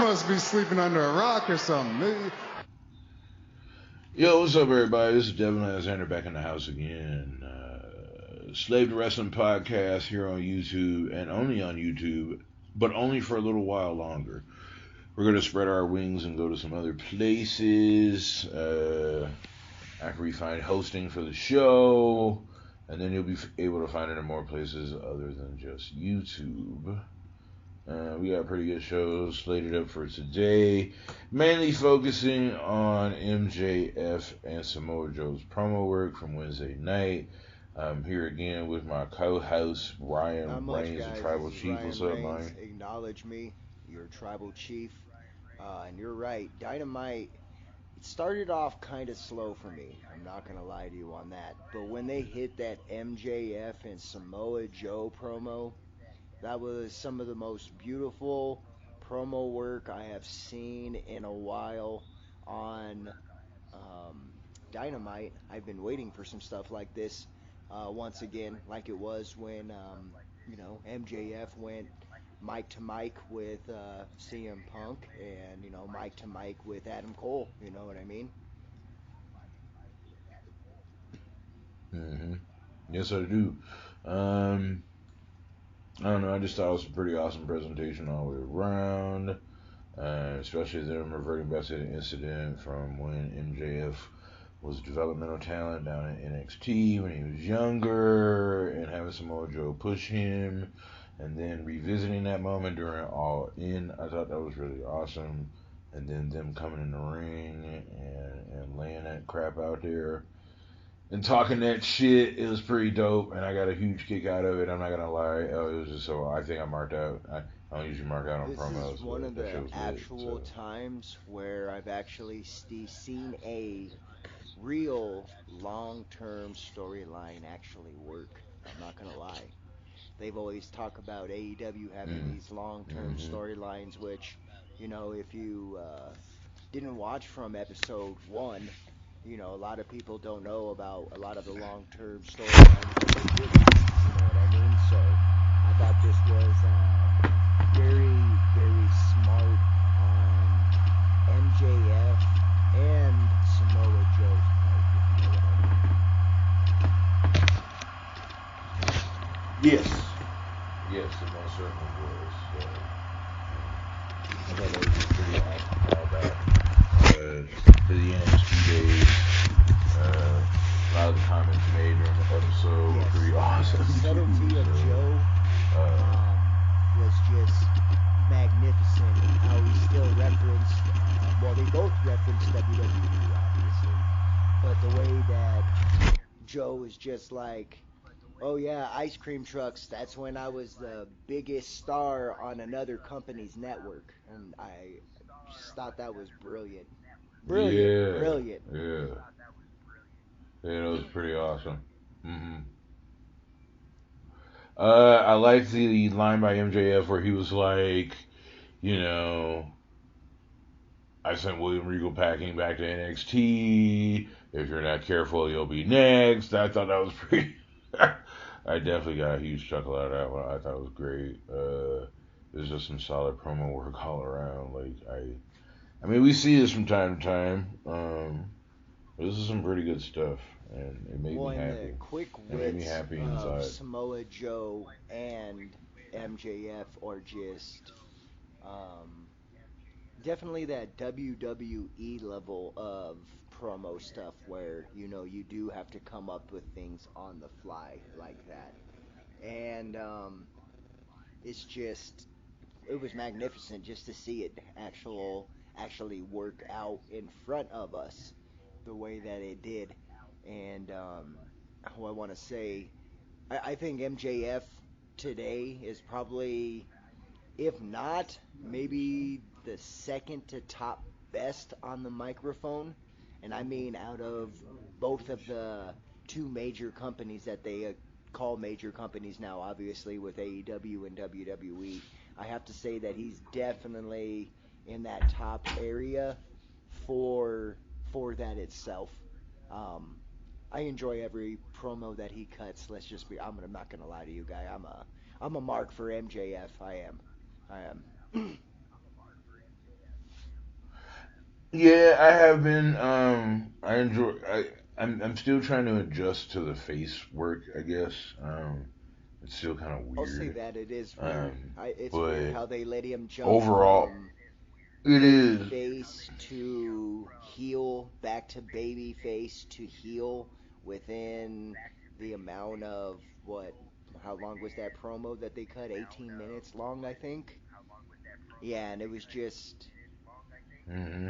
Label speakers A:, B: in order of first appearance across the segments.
A: must be sleeping under a rock or something.
B: Yo, what's up, everybody? This is Devin Alexander back in the house again. Slave to Wrestling podcast here on YouTube and only on YouTube, but only for a little while longer. We're going to spread our wings and go to some other places after we find hosting for the show, and then you'll be able to find it in more places other than just YouTube. We got pretty good shows slated up for today, mainly focusing on MJF and Samoa Joe's promo work from Wednesday night. I'm here again with my co-host, Ryan Reigns, the Tribal Chief. What's up, man?
C: Acknowledge me, your Tribal Chief. And you're right, Dynamite, it started off kind of slow for me. I'm not going to lie to you on that. But when they hit that MJF and Samoa Joe promo, that was some of the most beautiful promo work I have seen in a while on Dynamite. I've been waiting for some stuff like this once again, like it was when MJF went mic to mic with CM Punk, and mic to mic with Adam Cole. You know what I mean?
B: Yes, I do. I don't know, I just thought it was a pretty awesome presentation all the way around, especially them reverting back to the incident from when MJF was developmental talent down at NXT when he was younger, and having Samoa Joe push him, and then revisiting that moment during All In. I thought that was really awesome, and then them coming in the ring and laying that crap out there and talking that shit. It was pretty dope, and I got a huge kick out of it. I'm not gonna lie. It was just so, I think I marked out. I don't usually mark out on promos.
C: This is one of the actual times where I've actually seen a real long-term storyline actually work. I'm not gonna lie. They've always talked about AEW having these long-term storylines, which, if you didn't watch from episode 1, a lot of people don't know about a lot of the long-term storylines that they did. You know what I mean? So I thought this was very, very smart on MJF and Samoa Joe's part, if you know what I
B: mean. Yes, it most certainly was. I thought that was a pretty awesome callback to the NXT days. A lot of the comments made during the episode were pretty awesome.
C: The subtlety of Joe was just magnificent. How he still referenced, they both referenced WWE, obviously, but the way that Joe was just like, oh yeah, ice cream trucks, that's when I was the biggest star on another company's network. And I just thought that was brilliant. Brilliant.
B: Yeah, that was pretty awesome. I liked the line by MJF where he was like, I sent William Regal packing back to NXT. If you're not careful, you'll be next. I thought that was pretty... I definitely got a huge chuckle out of that one. I thought it was great. There's just some solid promo work all around. I mean, we see this from time to time. This is some pretty good stuff, and it made me happy.
C: The quick wits of Samoa Joe and MJF are just definitely that WWE level of promo stuff where you do have to come up with things on the fly like that, and it was magnificent just to see it actually work out in front of us the way that it did. And how I want to say, I think MJF today is probably, if not, maybe the second to top best on the microphone. And I mean, out of both of the two major companies that they call major companies now, obviously with AEW and WWE, I have to say that he's definitely in that top area for that itself. I enjoy every promo that he cuts. I'm not gonna lie to you, guy. I'm a mark for MJF. I am.
B: Yeah, I have been. I enjoy. I'm still trying to adjust to the face work. I guess. It's still kind of
C: I'll say
B: weird.
C: that it is weird.
B: Um,
C: It's weird
B: but
C: how they let him jump
B: overall,
C: from
B: it
C: baby
B: is.
C: face to heel, back to baby face to heel within the amount of what? How long was that promo that they cut? 18 minutes long, I think. Yeah, and it was just
B: Hmm.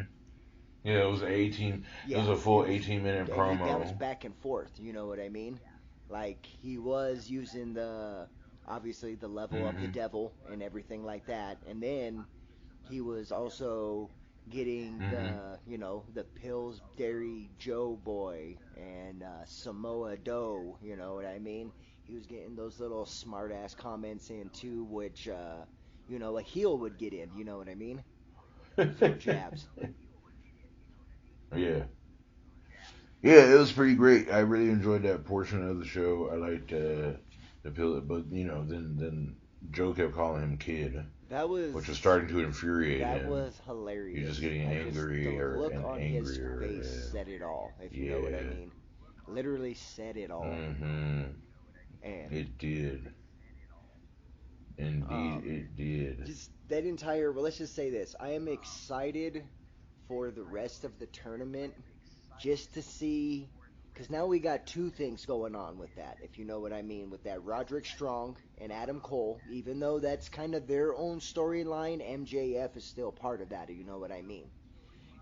B: Yeah, it was 18. It was
C: yeah,
B: a
C: it
B: full
C: was
B: 18-minute
C: and he bounced
B: promo.
C: back and forth. You know what I mean? Like he was using the obviously the level of the
B: Hmm.
C: devil and everything like that, and then he was also getting
B: Hmm.
C: the Pillsbury Joe boy and Samoa Joe. You know what I mean? He was getting those little smart ass comments in too, which a heel would get in. You know what I mean? Those little jabs.
B: Yeah. Yeah, it was pretty great. I really enjoyed that portion of the show. I liked the pill, but then Joe kept calling him kid,
C: That
B: which was
C: was
B: starting to infuriate
C: that
B: him.
C: was
B: He was just
C: hilarious.
B: getting
C: I just the
B: angrier
C: look
B: and
C: on his
B: angrier,
C: face
B: and
C: said it all, if you know what I
B: yeah.
C: mean. Literally said it all.
B: Hmm.
C: And
B: It did. Indeed,
C: um
B: it did.
C: just that entire well, let's just say this. I am excited for the rest of the tournament just to see because now we got two things going on with that, if you know what I mean, with that Roderick Strong and Adam Cole. Even though that's kind of their own storyline, MJF is still part of that, if you know what I mean.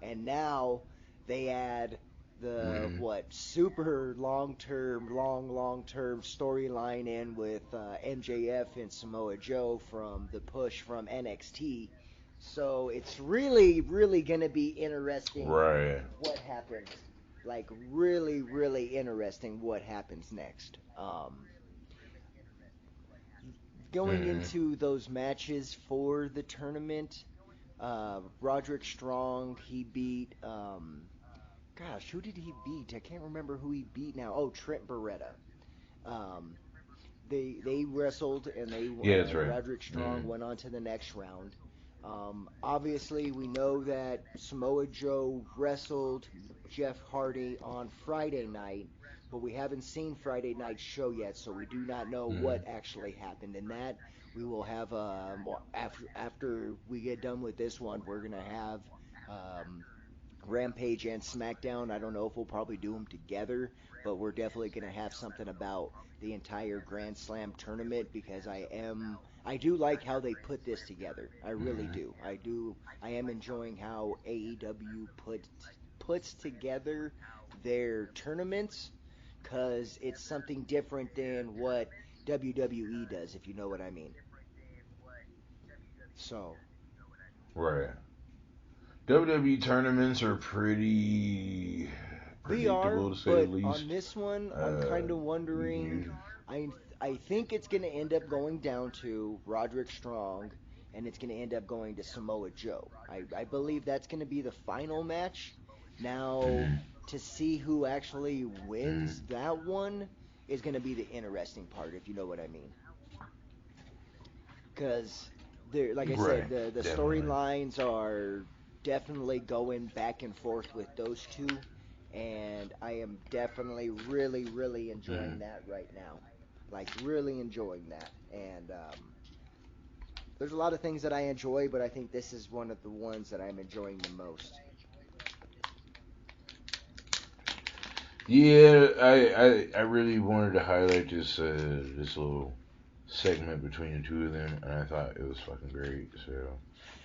C: And now they add the
B: Hmm.
C: what super long term storyline in with MJF and Samoa Joe from the push from NXT. So it's really gonna be interesting
B: Right.
C: what happens. Like really interesting what happens next. Going
B: Hmm.
C: into those matches for the tournament, Roderick Strong he beat gosh, who did he beat? I can't remember who he beat now. Oh, Trent Beretta. Um, they wrestled and they
B: Yeah, that's right.
C: Roderick
B: Hmm.
C: Strong went on to the next round. Obviously, we know that Samoa Joe wrestled Jeff Hardy on Friday night, but we haven't seen Friday night's show yet, so we do not know what
B: Hmm.
C: actually happened in that. We will have after we get done with this one, we're gonna have um, Rampage and SmackDown. I don't know if we'll probably do them together, but we're definitely going to have something about the entire Grand Slam tournament because I do like how they put this together. I really
B: Hmm.
C: do. I do. I am enjoying how AEW puts together their tournaments cuz it's something different than what WWE does, if you know what I mean. So,
B: Right. WWE tournaments are pretty
C: they are,
B: predictable to say the
C: but on
B: least.
C: this one, I'm
B: Uh,
C: kind of wondering.
B: you,
C: I I think it's going to end up going down to Roderick Strong, and it's going to end up going to Samoa Joe. I believe that's going to be the final match. Now,
B: mm,
C: to see who actually
B: mm,
C: wins that one is going to be the interesting part, if you know what I mean. Because there, like I said,
B: right,
C: the
B: definitely.
C: storylines are definitely going back and forth with those two, and I am definitely really enjoying
B: Mm.
C: that right now, like really enjoying that. And there's a lot of things that I enjoy, but I think this is one of the ones that I'm enjoying the most.
B: Yeah, I really wanted to highlight this little segment between the two of them, and I thought it was fucking great. So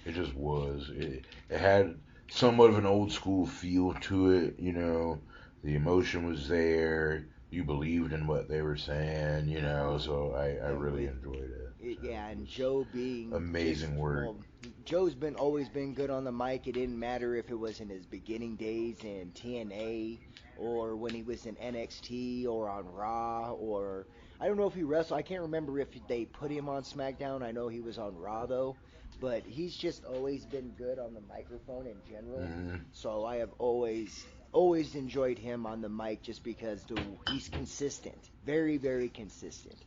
B: it just was. It had somewhat of an old school feel to it. The emotion was there. You believed in what they were saying. So I
C: And
B: really
C: with
B: enjoyed it. So
C: yeah,
B: it
C: and
B: was
C: Joe being just
B: amazing work.
C: well, Joe's been always been good on the mic. It didn't matter if it was in his beginning days in TNA or when he was in NXT or on Raw or I don't know if he wrestled. I can't remember if they put him on SmackDown. I know he was on Raw though, but he's just always been good on the microphone in general.
B: Hmm.
C: So I have always enjoyed him on the mic just because he's consistent, very consistent.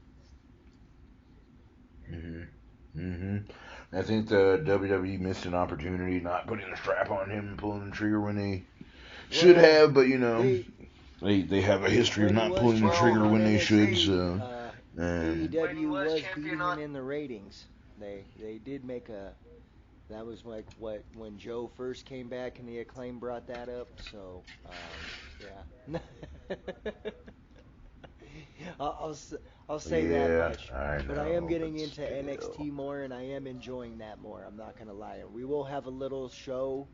B: Hmm. Hmm. I think the WWE missed an opportunity not putting the strap on him and pulling the trigger when they should have, but they have a history of
C: when he
B: not
C: was
B: pulling the
C: champion
B: trigger
C: on
B: when they should,
C: NXT,
B: so.
C: AEW was beating him in the ratings. They did make a. That was like when Joe first came back and the Acclaim brought that up. So yeah. I'll I'll say that much.
B: I
C: But I
B: know,
C: am getting
B: but
C: into
B: still.
C: NXT more, and I am enjoying that more. I'm not gonna lie. We will have a little show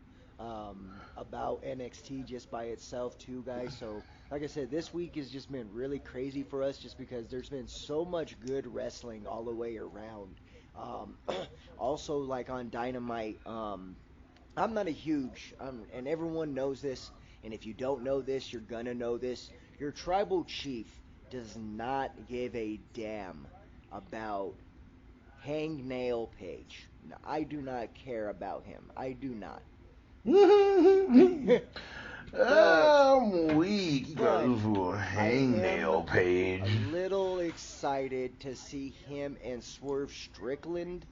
C: about NXT just by itself too, guys. So like I said, this week has just been really crazy for us, just because there's been so much good wrestling all the way around. Um, Also, like on Dynamite, I'm not a huge, and everyone knows this, and if you don't know this, you're gonna know this. Your tribal chief does not give a damn about Hangnail Page. No, I do not care about him. I do not. but
B: I'm weak. You got
C: but
B: this little
C: I am
B: hangnail page.
C: a little excited to see him and Swerve Strickland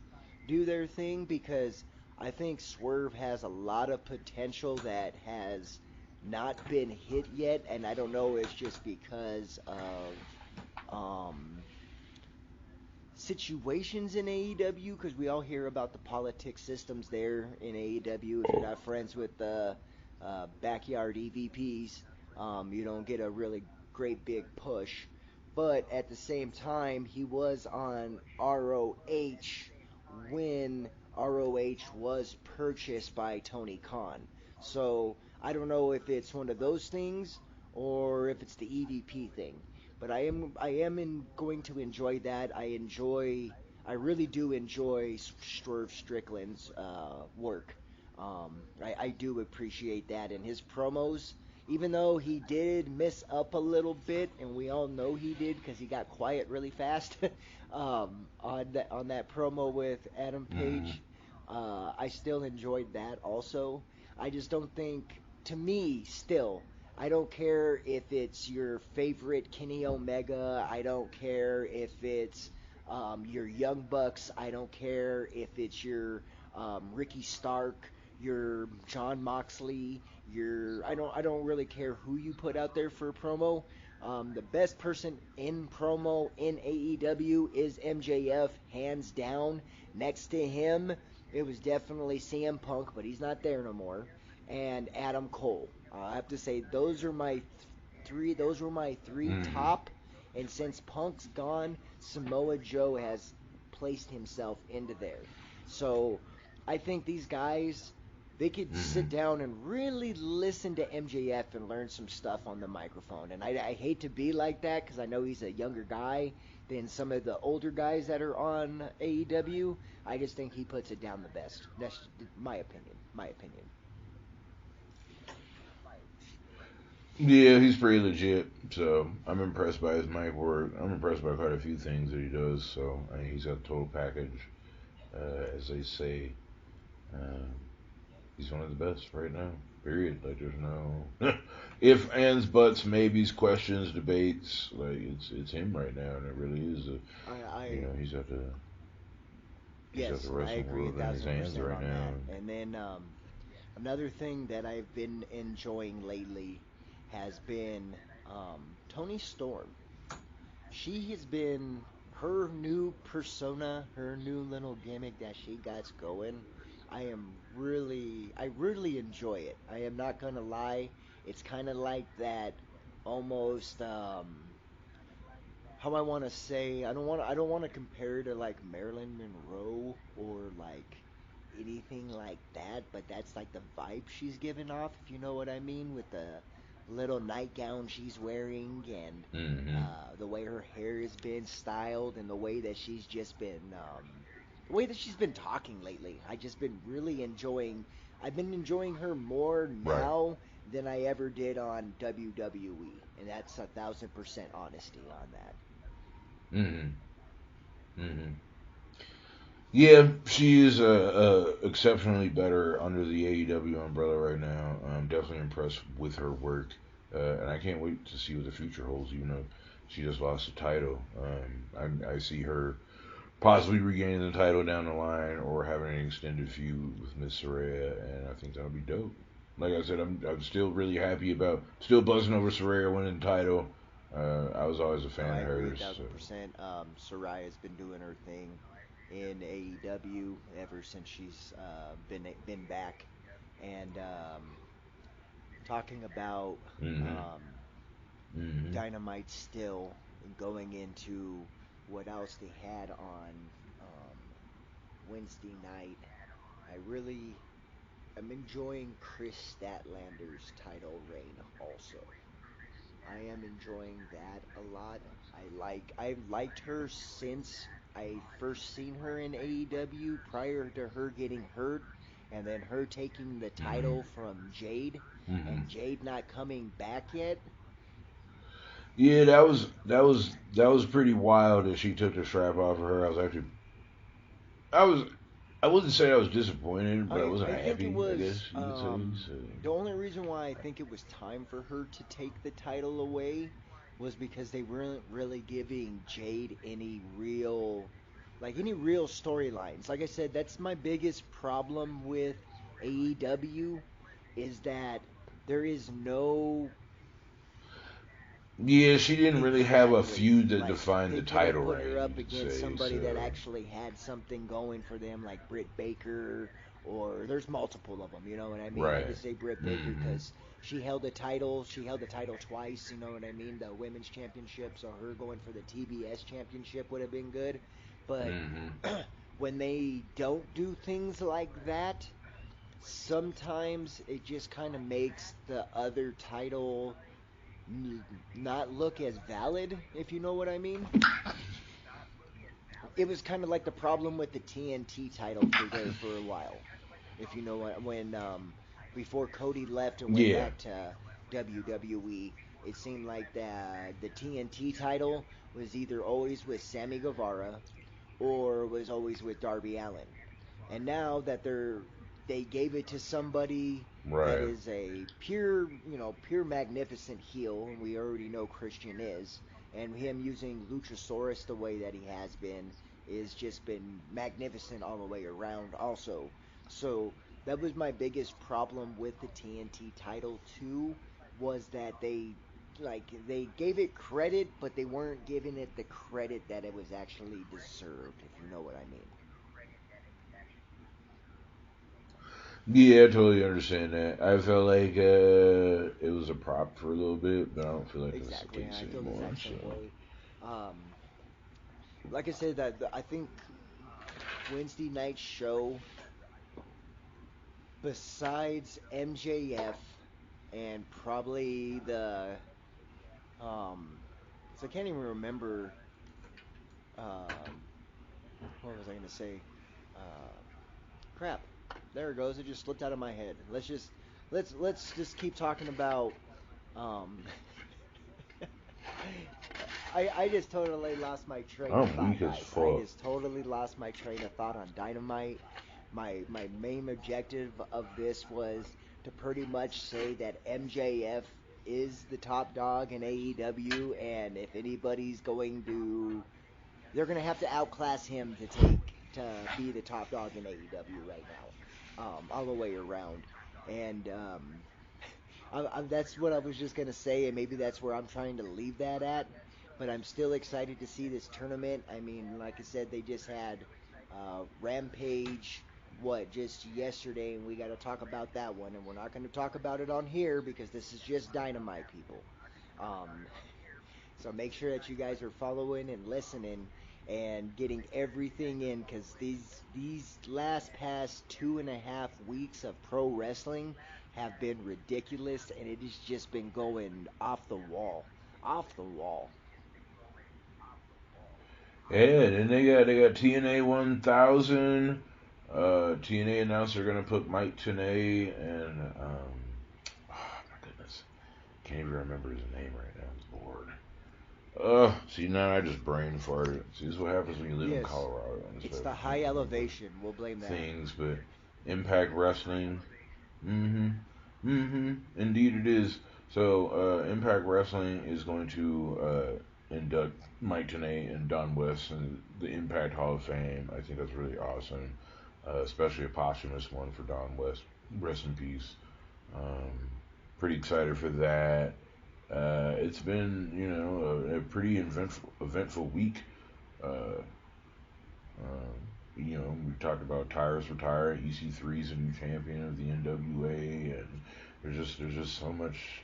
C: do their thing, because I think Swerve has a lot of potential that has not been hit yet, and I don't know, it's just because of um, situations in AEW, because we all hear about the politics systems there in AEW. If you're not friends with the backyard EVPs, you don't get a really great big push. But at the same time, he was on ROH when ROH was purchased by Tony Khan. So I don't know if it's one of those things or if it's the EVP thing. But going to enjoy that. I really do enjoy Swerve Strickland's work. I do appreciate that, and his promos. Even though he did miss up a little bit, and we all know he did because he got quiet really fast on that promo with Adam
B: Mm-hmm.
C: Page, I still enjoyed that also. I just don't think, to me, still, I don't care if it's your favorite Kenny Omega. I don't care if it's your Young Bucks. I don't care if it's your Ricky Stark, your John Moxley, your I don't really care who you put out there for a promo. The best person in promo in AEW is MJF, hands down. Next to him, it was definitely CM Punk, but he's not there no more, and Adam Cole. I have to say those are my three. Those were my three
B: Mm-hmm.
C: top. And since Punk's gone, Samoa Joe has placed himself into there. So I think these guys, they could
B: Mm-hmm.
C: sit down and really listen to MJF and learn some stuff on the microphone. And I hate to be like that, because I know he's a younger guy than some of the older guys that are on AEW. I just think he puts it down the best. That's my opinion. My opinion.
B: Yeah, he's pretty legit. So I'm impressed by his mic work. I'm impressed by quite a few things that he does. So I mean, he's got the total package, as they say. Uh, he's one of the best right now. Period. Like there's no if, ands, buts, maybes, questions, debates. Like it's him right now, and it really is.
C: I
B: He's got the
C: Yes, I
B: wrestling
C: agree a
B: world in his
C: thousand
B: hands
C: percent
B: right
C: on
B: now.
C: that. And then another thing that I've been enjoying lately has been Tony Storm. She has been her new persona, her new little gimmick that she got going. I really enjoy it. I am not gonna lie. It's kind of like that, almost how I want to say. I don't want to compare to like Marilyn Monroe or like anything like that, but that's like the vibe she's giving off, if you know what I mean, with the little nightgown she's wearing, and
B: Mm-hmm.
C: the way her hair has been styled, and the way that she's been talking lately. I just been really enjoying. I've been enjoying her more
B: Right.
C: now than I ever did on WWE, and that's 1,000% honesty on that.
B: Mm-hmm. Mm-hmm. Yeah, she is exceptionally better under the AEW umbrella right now. I'm definitely impressed with her work, and I can't wait to see what the future holds. Even though she just lost the title, I see her possibly regaining the title down the line or having an extended feud with Miss Saraya, and I think that'll be dope. Like I said, I'm still really happy about still buzzing over Saraya winning the title. I was always a
C: No,
B: fan
C: I
B: of
C: agree
B: hers. So.
C: 1,000%. Soraya's been doing her thing in AEW ever since she's been back, and talking about
B: Mhm.
C: um,
B: Mhm.
C: Dynamite still and going into what else they had on um, Wednesday night. I really am enjoying Chris Statlander's title reign also. I am enjoying that a lot. I've liked her since I first seen her in AEW prior to her getting hurt and then her taking the
B: Mhm.
C: title from Jade
B: Mhm.
C: and Jade not coming back yet.
B: Yeah, that was pretty wild that she took the strap off of her. I was I wouldn't say I was disappointed, but I wasn't
C: I think it
B: happy. I guess
C: was
B: you could say. So.
C: the only reason why I think it was time for her to take the title away was because they weren't really giving Jade any real storylines. Like I said, that's my biggest problem with AEW is that there is no
B: Yeah, she didn't really have a
C: exactly
B: feud that
C: like
B: defined
C: they
B: the
C: didn't
B: title
C: put her
B: reign. You
C: up
B: could
C: against
B: say
C: somebody that
B: so.
C: actually had something going for them like Britt Baker or there's multiple of them, you know what I mean? I
B: Right.
C: just say Britt Baker
B: Mhm.
C: because she held the title twice, you know what I mean? The women's championship, so her going for the TBS championship would have been good. But
B: Mhm.
C: when they don't do things like that, sometimes it just kind of makes the other title not look as valid, if you know what I mean. It was kind of like the problem with the TNT title for a while. If you know what, when before Cody left and went
B: Yeah.
C: back to WWE, it seemed like the TNT title was either always with Sammy Guevara or was always with Darby Allin. And now that they gave it to somebody that
B: Right.
C: is a pure magnificent heel, and we already know Christian is, and him using Luchasaurus the way that he has been is just been magnificent all the way around also. So that was my biggest problem with the TNT title too, was that they gave it credit, but they weren't giving it the credit that it was actually deserved, if you know what I mean.
B: Yeah, I totally understand that. I felt like it was a prop for a little bit, but I don't feel like that's the
C: Exactly, and
B: case
C: I feel the
B: anymore.
C: exact
B: So.
C: same way. Um, like I said, I think Wednesday night show, besides MJF and probably so I can't even remember, um, what was I going to say? Um, Crap, there it goes. It just slipped out of my head. Let's just keep talking about um, I just totally lost my train of
B: I'm
C: thought,
B: weak as
C: guys. I
B: fuck.
C: just totally lost my train of thought on Dynamite. My main objective of this was to pretty much say that MJF is the top dog in AEW, and if anybody's they're going to have to outclass him to be the top dog in AEW right now, all the way around. And that's what I was just gonna say, and maybe that's where I'm trying to leave that at. But I'm still excited to see this tournament. I mean, like I said, they just had Rampage, just yesterday, and we got to talk about that one. And we're not going to talk about it on here because this is just Dynamite, people. Um, so make sure that you guys are following and listening and getting everything in because these last past 2.5 weeks of pro wrestling have been ridiculous and it has just been going off the wall.
B: Yeah, then they got TNA 1000. TNA announced they're gonna put Mike Tenay and oh my goodness, can't even remember his name right now. I'm bored. See now I just brain farted. See, this is what happens when you live in
C: Yes,
B: Colorado and
C: it's
B: stuff.
C: the
B: You can't
C: high
B: remember
C: elevation. We'll blame that.
B: things, but Impact Wrestling. Mm-hmm. Mm-hmm. Indeed it is. So, Impact Wrestling is going to induct Mike Tenay and Don West in the Impact Hall of Fame. I think that's really awesome, especially a posthumous one for Don West. Rest in peace. Um, Pretty excited for that. It's been, a pretty eventful week. Uh, we talked about Tyrus retiring, EC3's a new champion of the NWA, and there's just so much,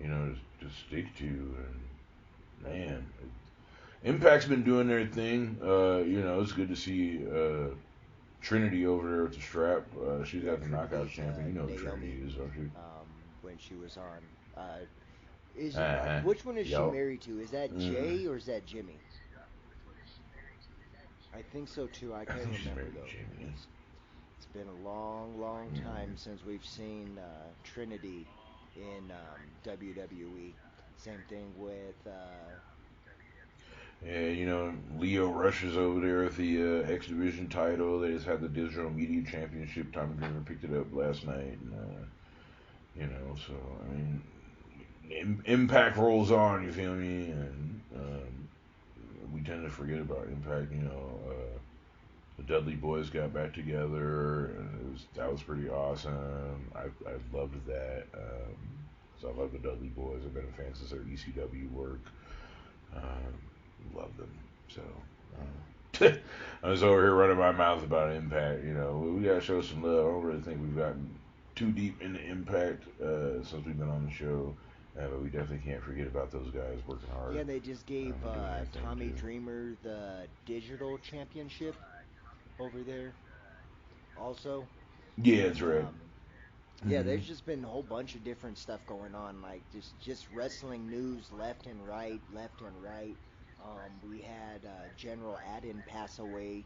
B: to stick to, and man, Impact's been doing their thing. It's good to see Trinity over there with the strap. She's got the Knockouts champion. You know who Trinity
C: Naomi,
B: is, don't you?
C: when she was on. Is
B: Uh-huh.
C: which one is she
B: Yup.
C: married to? Is that
B: Mm.
C: Jay or is that Jimmy? I think so too. I
B: I
C: can't
B: think she's
C: remember
B: married to
C: though.
B: Jimmy.
C: It's been a long, long time
B: Mm.
C: since we've seen Trinity in WWE. Same thing with
B: And Leo rushes over there with the X Division title. They just had the Digital Media Championship. Tommy Dreamer picked it up last night, and so I mean, Impact rolls on. You feel me? And we tend to forget about Impact. The Dudley Boys got back together, and that was pretty awesome. I loved that. So I love the Dudley Boys. I've been a fan since their ECW work. Love them. So I was over here running my mouth about Impact. We gotta show some love. I don't really think we've gotten too deep into Impact since we've been on the show. But we definitely can't forget about those guys working hard.
C: yeah, they just gave
B: Doing their thing
C: Tommy
B: too.
C: Dreamer the digital championship over there also.
B: Yeah, that's
C: And
B: right.
C: yeah,
B: Mm-hmm.
C: there's just been a whole bunch of different stuff going on, like just wrestling news left and right, left and right. We had General Adin pass away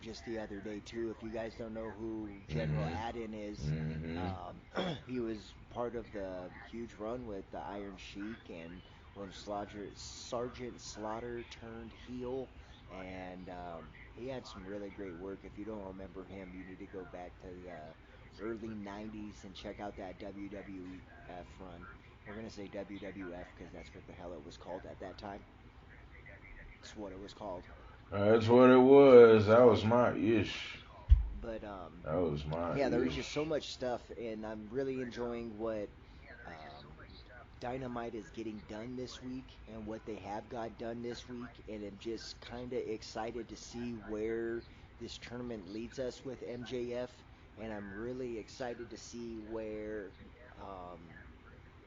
C: just the other day too. If you guys don't know who General
B: Mm-hmm.
C: Adin is,
B: Mm-hmm.
C: he was part of the huge run with the Iron Sheik, and when Sergeant Slaughter turned heel, and he had some really great work. If you don't remember him, you need to go back to the early 90s and check out that WWF run. We're going to say WWF because that's what the hell it was called at that time. It's what it was called.
B: That's what it was.
C: It's
B: That was
C: called.
B: my ish.
C: But
B: That was my
C: yeah, there was just so
B: ish.
C: much stuff, and I'm really enjoying what um, Dynamite is getting done this week and what they have got done this week, and I'm just kind of excited to see where this tournament leads us with MJF, and I'm really excited to see where um,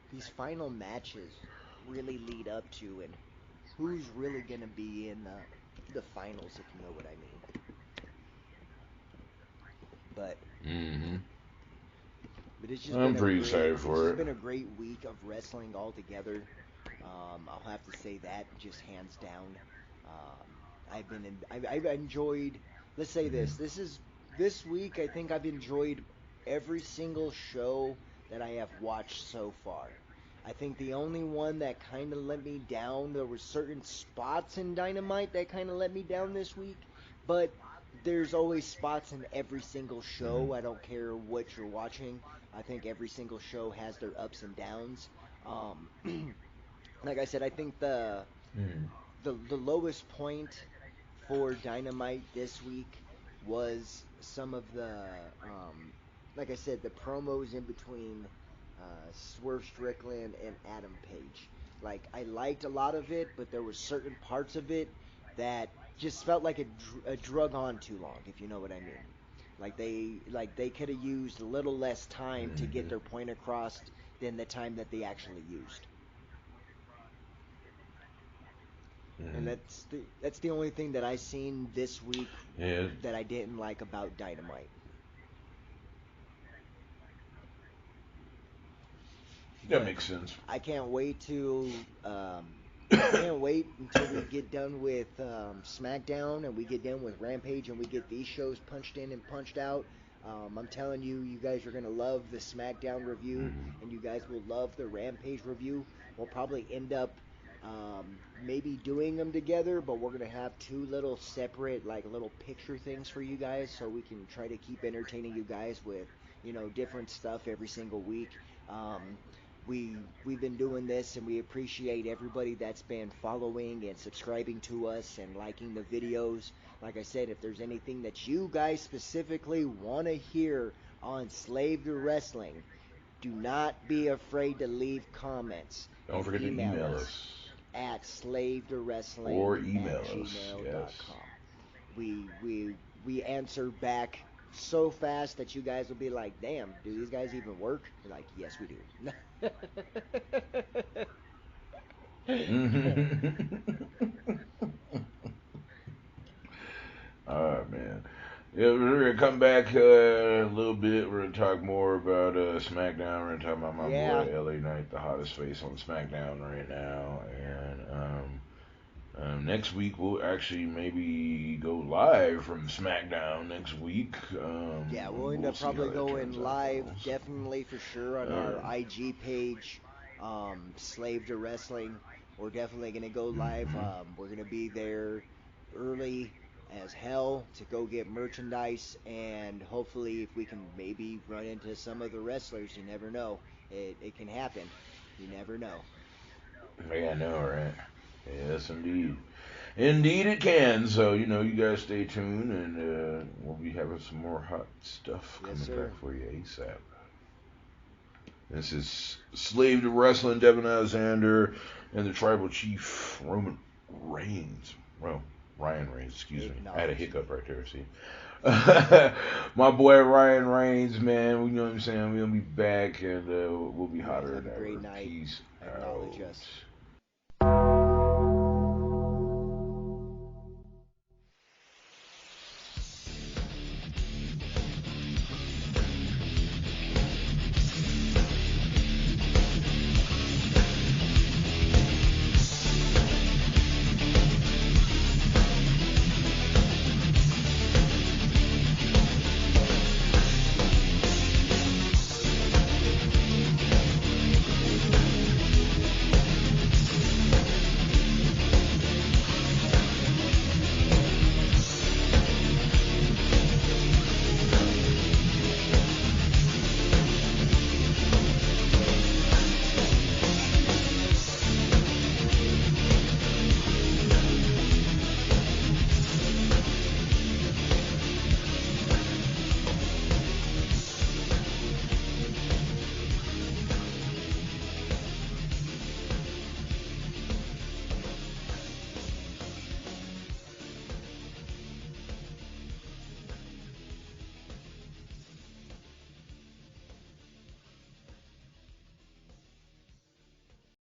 C: these final matches really lead up to, and who's really going to be in the finals, if you know what I mean. But
B: Mm-hmm.
C: it's just
B: I'm
C: been a
B: pretty
C: great
B: excited
C: it's
B: for
C: just
B: it.
C: been a great week of wrestling altogether. I'll have to say that just hands down. I've enjoyed. Let's say this.
B: Mm-hmm.
C: This week. I think I've enjoyed every single show that I have watched so far. I think the only one that kind of let me down, there were certain spots in Dynamite that kind of let me down this week, but there's always spots in every single
B: Mm-hmm.
C: show. I don't care what you're watching. I think every single show has their ups and downs. Um, like I said, I think
B: Mm-hmm.
C: the lowest point for Dynamite this week was some of the like I said, the promos in between Swerve Strickland and Adam Page. Like I liked a lot of it, but there were certain parts of it that just felt like a drug on too long, if you know what I mean. Like they could have used a little less time to get
B: Mm-hmm.
C: their point across than the time that they actually used. And
B: Mm-hmm.
C: that's the only thing that I seen this week
B: Yeah,
C: that I didn't like about Dynamite.
B: that
C: But
B: makes sense.
C: I can't wait to I can't wait until we get done with SmackDown and we get done with Rampage and we get these shows punched in and punched out. I'm telling you, you guys are gonna love the SmackDown review,
B: Mm-hmm.
C: and you guys will love the Rampage review. We'll probably end up maybe doing them together, but we're gonna have two little separate, like little picture things for you guys, so we can try to keep entertaining you guys with different stuff every single week. Um, we've been doing this, and we appreciate everybody that's been following and subscribing to us and liking the videos. Like I said, if there's anything that you guys specifically want to hear on Slave to Wrestling, do not be afraid to leave comments.
B: Don't forget to email us
C: at slavetowrestling
B: or email
C: at
B: us.
C: gmail.com.
B: Yes.
C: We answer back so fast that you guys will be like, damn, do these guys even work? You're like, yes, we do.
B: Alright, man. Yeah, we're going to come back a little bit. We're going to talk more about SmackDown. We're going to talk about my boy LA Knight, the hottest face on SmackDown right now. And next week we'll actually maybe go live from SmackDown next week.
C: We'll end up probably going live, definitely for sure, on our IG page, Slave to Wrestling. We're definitely going to go live. We're going to be there early as hell to go get merchandise, and hopefully if we can maybe run into some of the wrestlers. You never know. It can happen. You never know.
B: Yeah, I know, right? Yes, indeed. Indeed it can. So, you guys stay tuned, and we'll be having some more hot stuff coming back for you ASAP. This is Slave to Wrestling, Devin Alexander, and the Tribal Chief, Roman Reigns. Well, Ryan Reigns, excuse me. I had a hiccup right there, see. My boy Ryan Reigns, man. You know what I'm saying? We'll be back, and we'll be hotter than ever.
C: Peace. Acknowledge us.